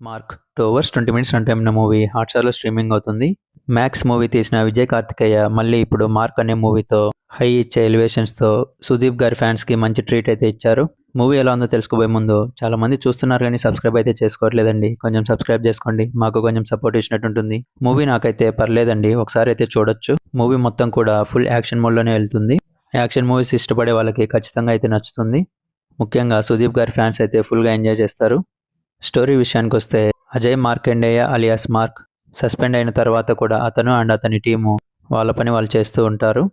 Mark 2 hours 20 minutes run time ఉన్న movie హాట్‌స్టార్‌లో streaming అవుతుంది. Max movie తీసిన విజయ్ కార్తికేయ మళ్ళీ ఇప్పుడు మార్క్ అనే మూవీతో హై ఇచ్చే ఎలివేషన్స్‌తో సుదీప్ గారి ఫ్యాన్స్‌కి మంచి ట్రీట్ అయితే ఇచ్చారు. మూవీ ఎలా ఉందో తెలుసుకోబోయే ముందు చాలా మంది చూస్తున్నారు కానీ సబ్స్క్రైబ్ అయితే చేసుకోవట్లేదండి. కొంచెం సబ్స్క్రైబ్ చేసుకోండి. మాకు కొంచెం సపోర్ట్ ఇచ్చినట్టు ఉంటుంది. మూవీ నాకైతే పర్లేదండి. ఒకసారి అయితే చూడొచ్చు. మూవీ మొత్తం కూడా ఫుల్ యాక్షన్ మోడ్‌లోనే వెళ్తుంది. యాక్షన్ మూవీస్ ఇష్టపడే వాళ్ళకి ఖచ్చితంగా అయితే నచ్చుతుంది. ముఖ్యంగా సుదీప్ గారి ఫ్యాన్స్ అయితే ఫుల్‌గా ఎంజాయ్ చేస్తారు. స్టోరీ విషయానికొస్తే Ajay Markandeya alias mark suspend అయిన తర్వాత కూడా అతను అండ్ అతని టీము వాళ్ళ పని వాళ్ళు చేస్తూ ఉంటారు.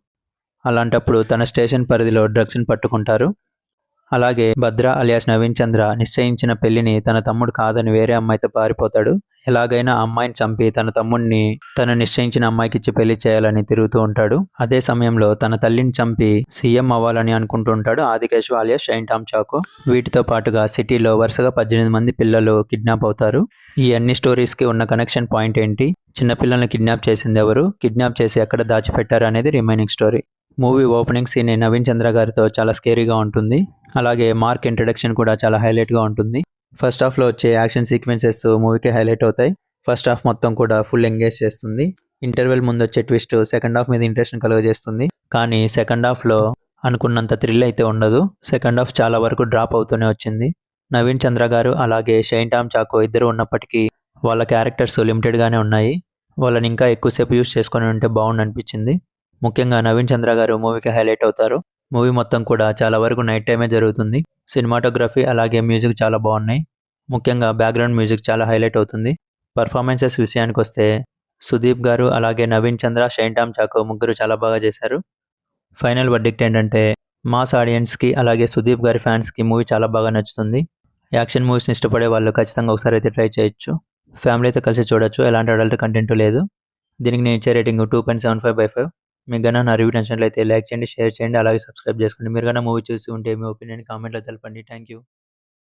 అలాంటప్పుడు తన స్టేషన్ పరిధిలో డ్రగ్స్ని పట్టుకుంటారు. అలాగే భద్ర అలియాస్ నవీన్ చంద్ర నిశ్చయించిన పెళ్లిని తన తమ్ముడు కాదని వేరే అమ్మాయితో పారిపోతాడు. ఎలాగైనా ఆ అమ్మాయిని చంపి తన తమ్ముడిని తను నిశ్చయించిన అమ్మాయికిచ్చి పెళ్లి చేయాలని తిరుగుతూ ఉంటాడు. అదే సమయంలో తన తల్లిని చంపి సీఎం అవ్వాలని అనుకుంటూ ఉంటాడు ఆదికేశవ అలియాస్ షైన్ టామ్ చాకో. వీటితో పాటుగా సిటీలో వరుసగా 18 మంది పిల్లలు కిడ్నాప్ అవుతారు. ఈ అన్ని స్టోరీస్ కి ఉన్న కనెక్షన్ పాయింట్ ఏంటి, చిన్నపిల్లల్ని కిడ్నాప్ చేసింది ఎవరు, కిడ్నాప్ చేసి ఎక్కడ దాచిపెట్టారు అనేది remaining story. Movie opening scene Naveen Chandra గారితో చాలా స్కేరీగా ఉంటుంది. అలాగే మార్క్ ఇంట్రడక్షన్ కూడా చాలా హైలైట్గా ఉంటుంది. ఫస్ట్ హాఫ్లో వచ్చే యాక్షన్ సీక్వెన్సెస్ మూవీకి హైలైట్ అవుతాయి. ఫస్ట్ హాఫ్ మొత్తం కూడా ఫుల్ ఎంగేజ్ చేస్తుంది. ఇంటర్వెల్ ముందు వచ్చే ట్విస్ట్ సెకండ్ హాఫ్ మీద ఇంట్రెస్ట్ కలుగజేస్తుంది. కానీ సెకండ్ హాఫ్లో అనుకున్నంత థ్రిల్ అయితే ఉండదు. సెకండ్ హాఫ్ చాలా వరకు డ్రాప్ అవుతూనే వచ్చింది. నవీన్ చంద్ర గారు అలాగే షైన్ టామ్ చాకో ఇద్దరు ఉన్నప్పటికీ వాళ్ళ క్యారెక్టర్స్ లిమిటెడ్గానే ఉన్నాయి. వాళ్ళని ఇంకా ఎక్కువసేపు యూస్ చేసుకొని ఉంటే బాగుండు అనిపించింది. ముఖ్యంగా నవీన్ చంద్ర గారు మూవీకి హైలైట్ అవుతారు. మూవీ మొత్తం కూడా చాలా వరకు నైట్ టైమే జరుగుతుంది. సినిమాటోగ్రఫీ అలాగే మ్యూజిక్ చాలా బాగున్నాయి. ముఖ్యంగా బ్యాక్గ్రౌండ్ మ్యూజిక్ చాలా హైలైట్ అవుతుంది. పర్ఫార్మెన్సెస్ విషయానికి వస్తే సుదీప్ గారు అలాగే నవీన్ చంద్ర షైన్ టామ్ చాకో ముగ్గురు చాలా బాగా చేశారు. ఫైనల్ వర్డిక్ట్ ఏంటంటే మాస్ ఆడియన్స్కి అలాగే సుదీప్ గారి ఫ్యాన్స్కి మూవీ చాలా బాగా నచ్చుతుంది. యాక్షన్ మూవీస్ని ఇష్టపడే వాళ్ళు ఖచ్చితంగా ఒకసారి అయితే ట్రై చేయొచ్చు. ఫ్యామిలీతో కలిసి చూడొచ్చు. ఎలాంటి అడల్ట్ కంటెంట్ లేదు. దీనికి నేను ఇచ్చే రేటింగ్ 2.75/5. మీకు గన నా రివ్యూ నచ్చినట్లయితే లైక్ చేయండి, షేర్ చేయండి, అలాగే సబ్స్క్రైబ్ చేసుకోండి. మీరు గన మూవీ చూసి ఉంటే మీ ఒపీనియన్ కామెంట్లో తెలపండి. Thank you.